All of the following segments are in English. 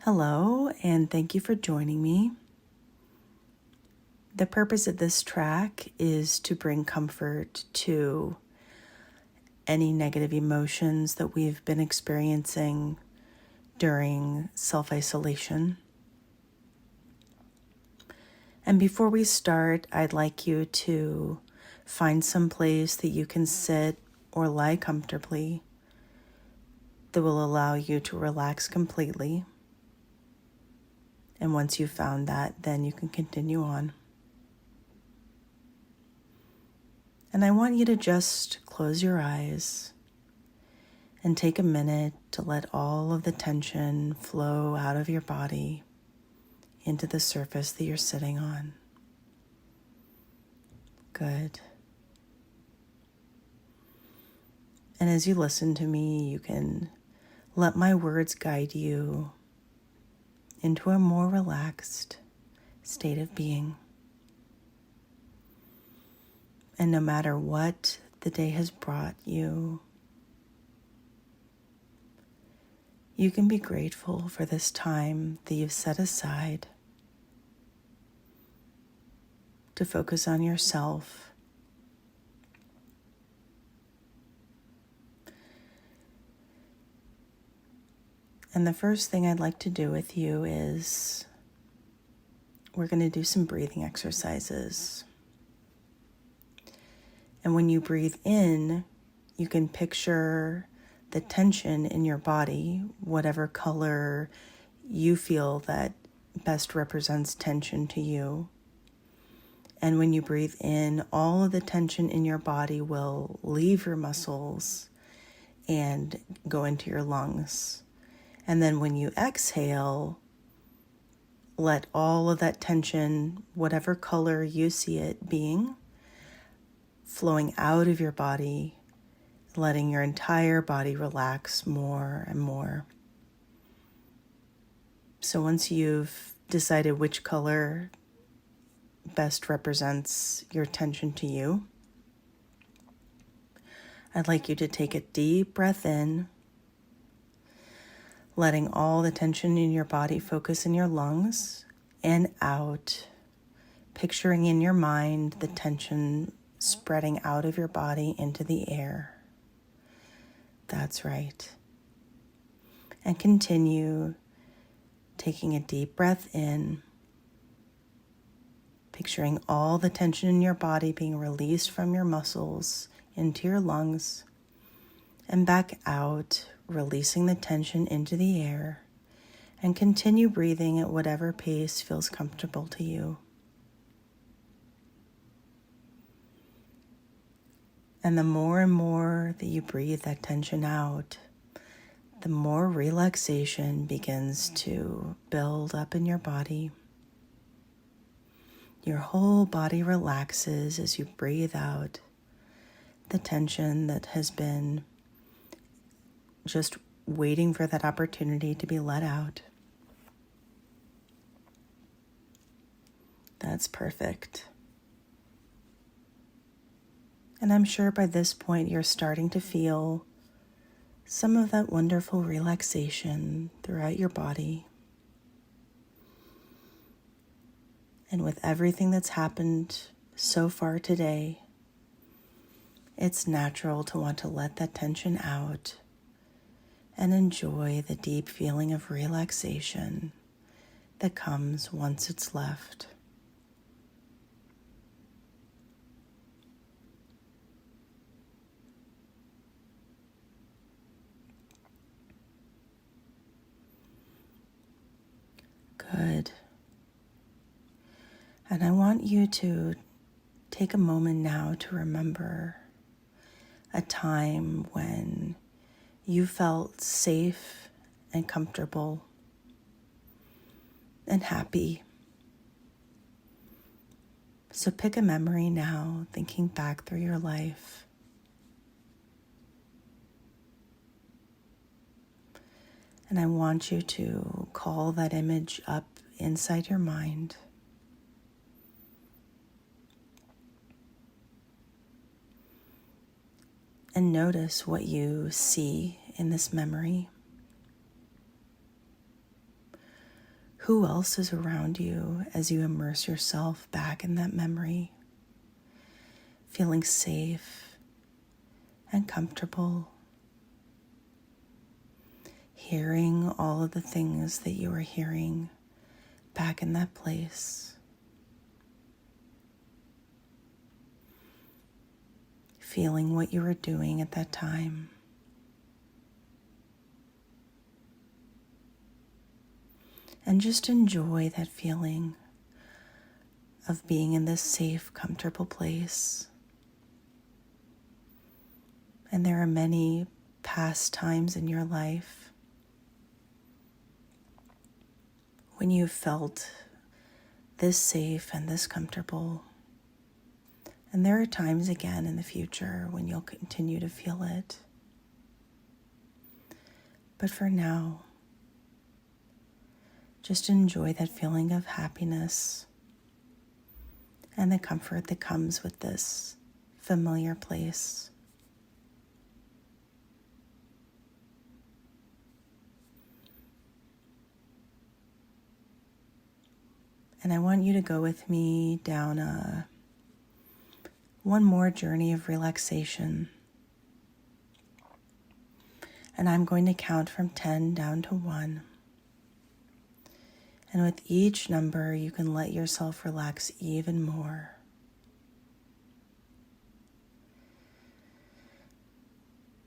Hello, and thank you for joining me. The purpose of this track is to bring comfort to any negative emotions that we've been experiencing during self-isolation. And before we start, I'd like you to find some place that you can sit or lie comfortably that will allow you to relax completely. And once you've found that, then you can continue on. And I want you to just close your eyes and take a minute to let all of the tension flow out of your body into the surface that you're sitting on. Good. And as you listen to me, you can let my words guide you into a more relaxed state of being. And no matter what the day has brought you, you can be grateful for this time that you've set aside to focus on yourself. And the first thing I'd like to do with you is we're going to do some breathing exercises. And when you breathe in, you can picture the tension in your body, whatever color you feel that best represents tension to you. And when you breathe in, all of the tension in your body will leave your muscles and go into your lungs. And then when you exhale, let all of that tension, whatever color you see it being, flowing out of your body, letting your entire body relax more and more. So once you've decided which color best represents your tension to you, I'd like you to take a deep breath in, letting all the tension in your body focus in your lungs, and out, picturing in your mind the tension spreading out of your body into the air. That's right. And continue taking a deep breath in, picturing all the tension in your body being released from your muscles into your lungs, and back out, releasing the tension into the air, and continue breathing at whatever pace feels comfortable to you. And the more and more that you breathe that tension out, the more relaxation begins to build up in your body. Your whole body relaxes as you breathe out the tension that has been just waiting for that opportunity to be let out. That's perfect. And I'm sure by this point you're starting to feel some of that wonderful relaxation throughout your body. And with everything that's happened so far today, it's natural to want to let that tension out and enjoy the deep feeling of relaxation that comes once it's left. Good. And I want you to take a moment now to remember a time when you felt safe and comfortable and happy. So pick a memory now, thinking back through your life. And I want you to call that image up inside your mind. And notice what you see in this memory. Who else is around you as you immerse yourself back in that memory, feeling safe and comfortable, hearing all of the things that you are hearing back in that place, feeling what you were doing at that time. And just enjoy that feeling of being in this safe, comfortable place. And there are many past times in your life when you felt this safe and this comfortable. And there are times again in the future when you'll continue to feel it. But for now, just enjoy that feeling of happiness and the comfort that comes with this familiar place. And I want you to go with me down one more journey of relaxation. And I'm going to count from 10 down to 1. And with each number, you can let yourself relax even more.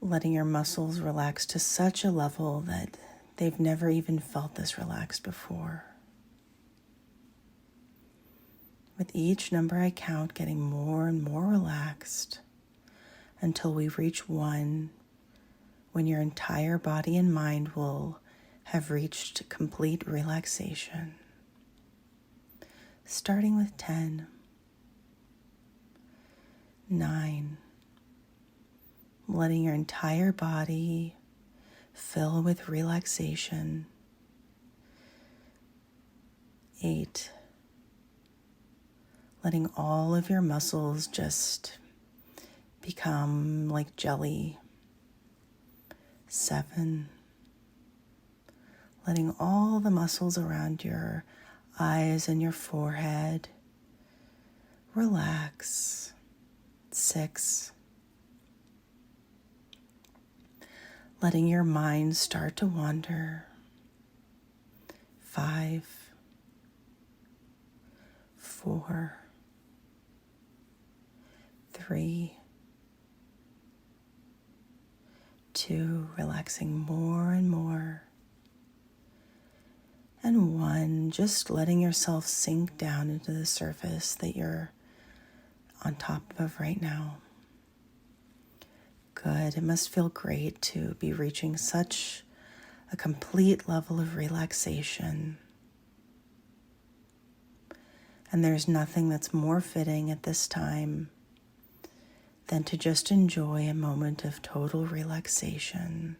Letting your muscles relax to such a level that they've never even felt this relaxed before. With each number I count, getting more and more relaxed until we reach 1, when your entire body and mind will have reached complete relaxation. Starting with 10, 9, letting your entire body fill with relaxation. 8, letting all of your muscles just become like jelly. 7, letting all the muscles around your eyes and your forehead relax. 6, letting your mind start to wander. 5, 4, 3, 2, relaxing more and more. And 1, just letting yourself sink down into the surface that you're on top of right now. Good. It must feel great to be reaching such a complete level of relaxation. And there's nothing that's more fitting at this time than to just enjoy a moment of total relaxation.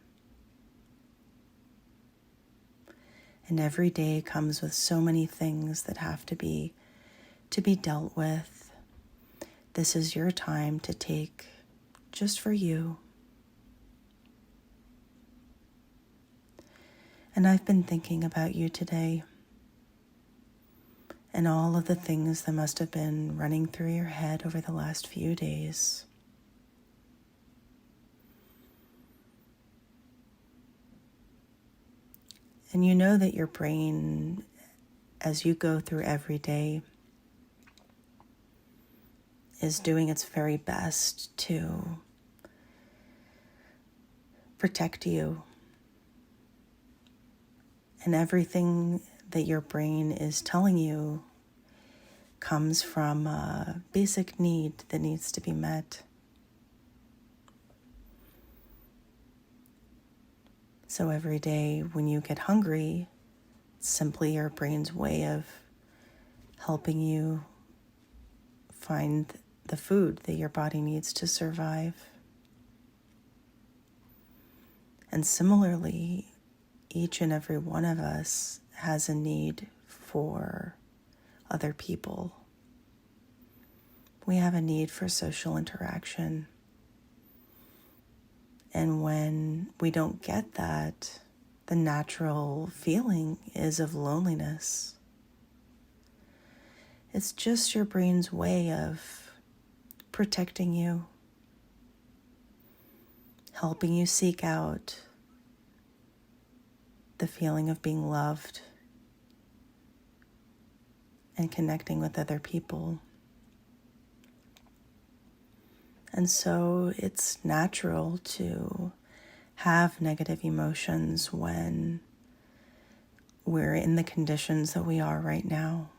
And every day comes with so many things that have to be dealt with. This is your time to take just for you. And I've been thinking about you today and all of the things that must have been running through your head over the last few days. And you know that your brain, as you go through every day, is doing its very best to protect you. And everything that your brain is telling you comes from a basic need that needs to be met. So every day when you get hungry, it's simply your brain's way of helping you find the food that your body needs to survive. And similarly, each and every one of us has a need for other people. We have a need for social interaction. And when we don't get that, the natural feeling is of loneliness. It's just your brain's way of protecting you, helping you seek out the feeling of being loved and connecting with other people. And so it's natural to have negative emotions when we're in the conditions that we are right now.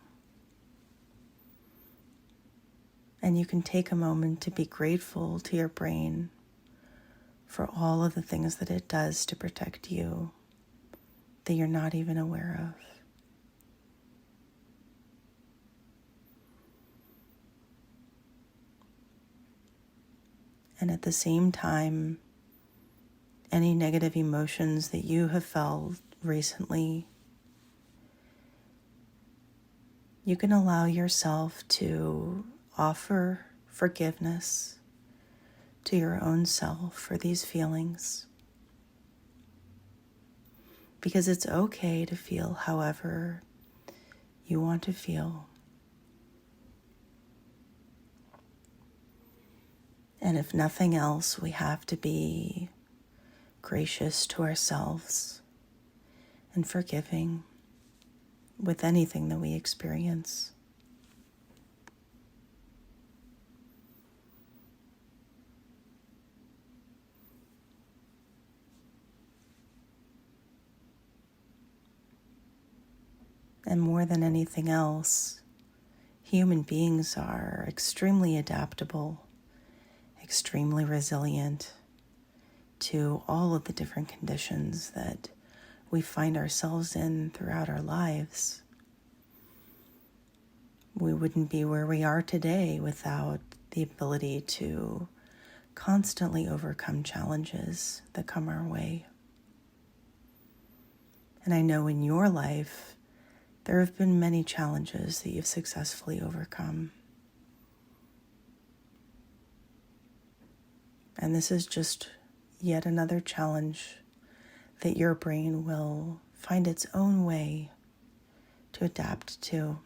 And you can take a moment to be grateful to your brain for all of the things that it does to protect you that you're not even aware of. And at the same time, any negative emotions that you have felt recently, you can allow yourself to offer forgiveness to your own self for these feelings. Because it's okay to feel however you want to feel. And if nothing else, we have to be gracious to ourselves and forgiving with anything that we experience. And more than anything else, human beings are extremely adaptable, extremely resilient to all of the different conditions that we find ourselves in throughout our lives. We wouldn't be where we are today without the ability to constantly overcome challenges that come our way. And I know in your life, there have been many challenges that you've successfully overcome. And this is just yet another challenge that your brain will find its own way to adapt to.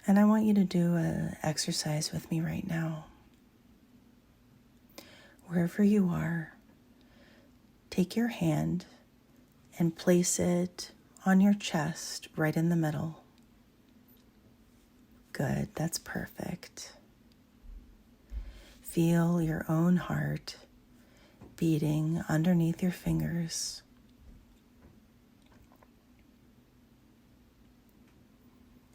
And I want you to do an exercise with me right now. Wherever you are, take your hand and place it on your chest right in the middle. Good, that's perfect. Feel your own heart beating underneath your fingers.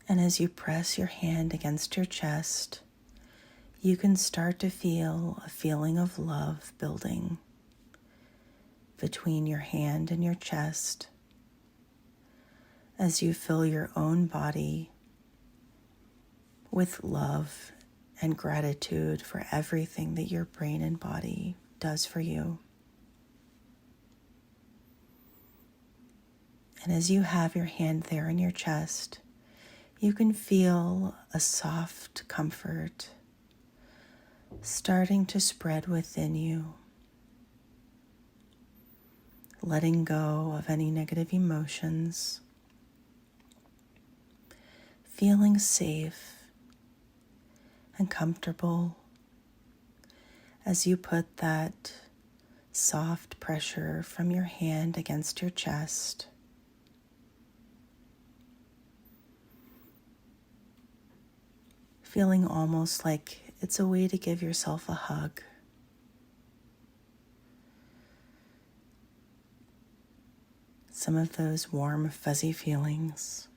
And as you press your hand against your chest, you can start to feel a feeling of love building between your hand and your chest as you fill your own body with love and gratitude for everything that your brain and body does for you. And as you have your hand there in your chest, you can feel a soft comfort starting to spread within you, letting go of any negative emotions, feeling safe and comfortable as you put that soft pressure from your hand against your chest. Feeling almost like it's a way to give yourself a hug. Some of those warm, fuzzy feelings.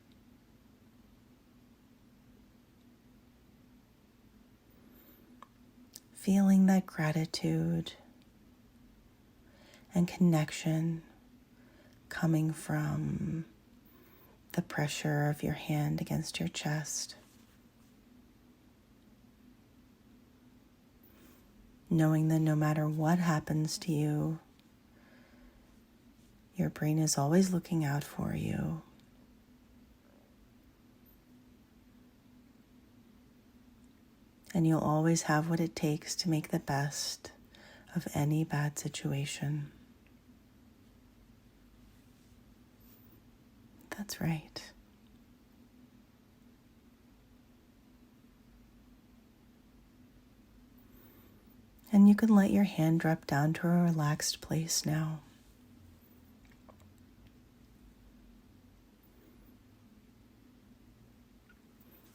Feeling that gratitude and connection coming from the pressure of your hand against your chest. Knowing that no matter what happens to you, your brain is always looking out for you. And you'll always have what it takes to make the best of any bad situation. That's right. And you can let your hand drop down to a relaxed place now.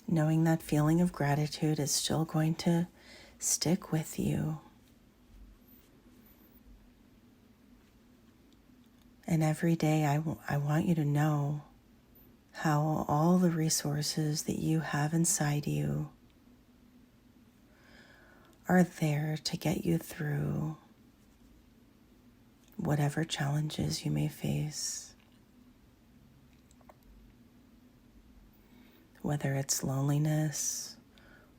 Knowing that feeling of gratitude is still going to stick with you. And every day I want you to know how all the resources that you have inside you are there to get you through whatever challenges you may face. Whether it's loneliness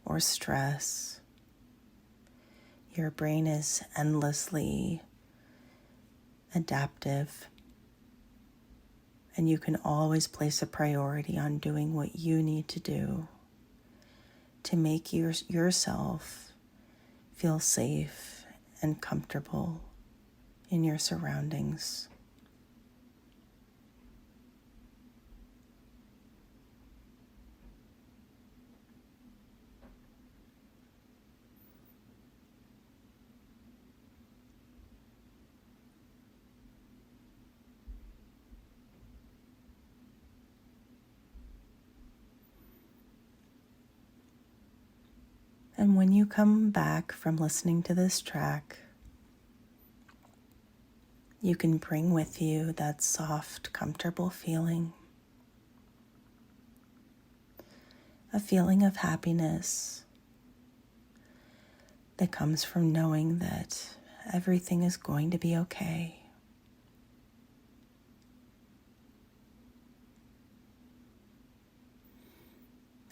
or stress, your brain is endlessly adaptive, and you can always place a priority on doing what you need to do to make yourself feel safe and comfortable in your surroundings. And when you come back from listening to this track, you can bring with you that soft, comfortable feeling, a feeling of happiness that comes from knowing that everything is going to be okay.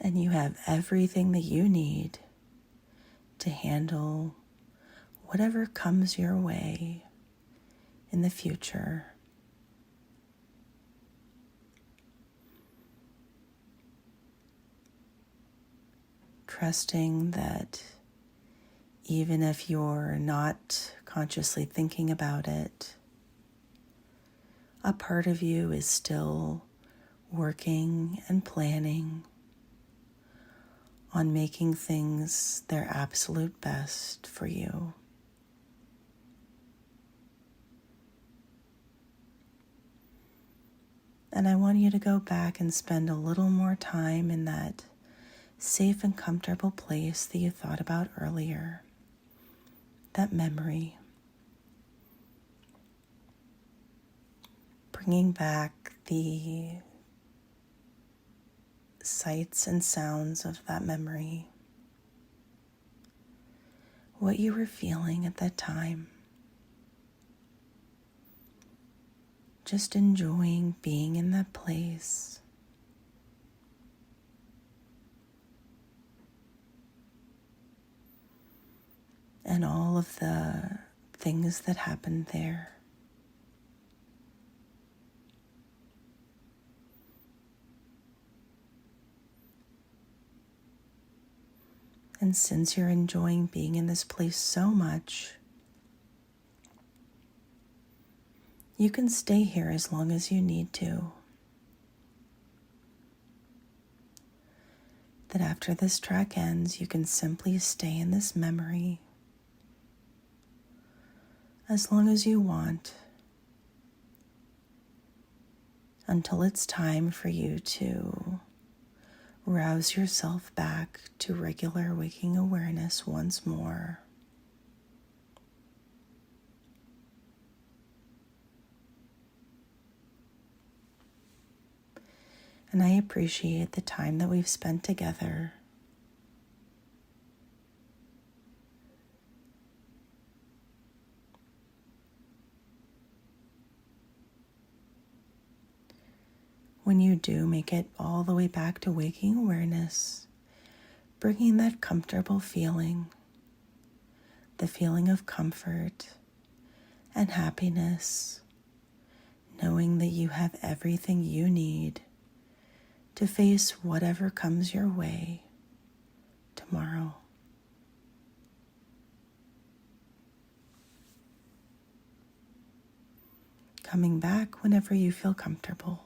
And you have everything that you need to handle whatever comes your way in the future. Trusting that even if you're not consciously thinking about it, a part of you is still working and planning on making things their absolute best for you. And I want you to go back and spend a little more time in that safe and comfortable place that you thought about earlier, that memory. Bringing back the sights and sounds of that memory, what you were feeling at that time. Just enjoying being in that place. And all of the things that happened there. And since you're enjoying being in this place so much, you can stay here as long as you need to. That after this track ends, you can simply stay in this memory as long as you want, until it's time for you to rouse yourself back to regular waking awareness once more. And I appreciate the time that we've spent together. When you do make it all the way back to waking awareness, bringing that comfortable feeling, the feeling of comfort and happiness, knowing that you have everything you need to face whatever comes your way tomorrow. coming back whenever you feel comfortable.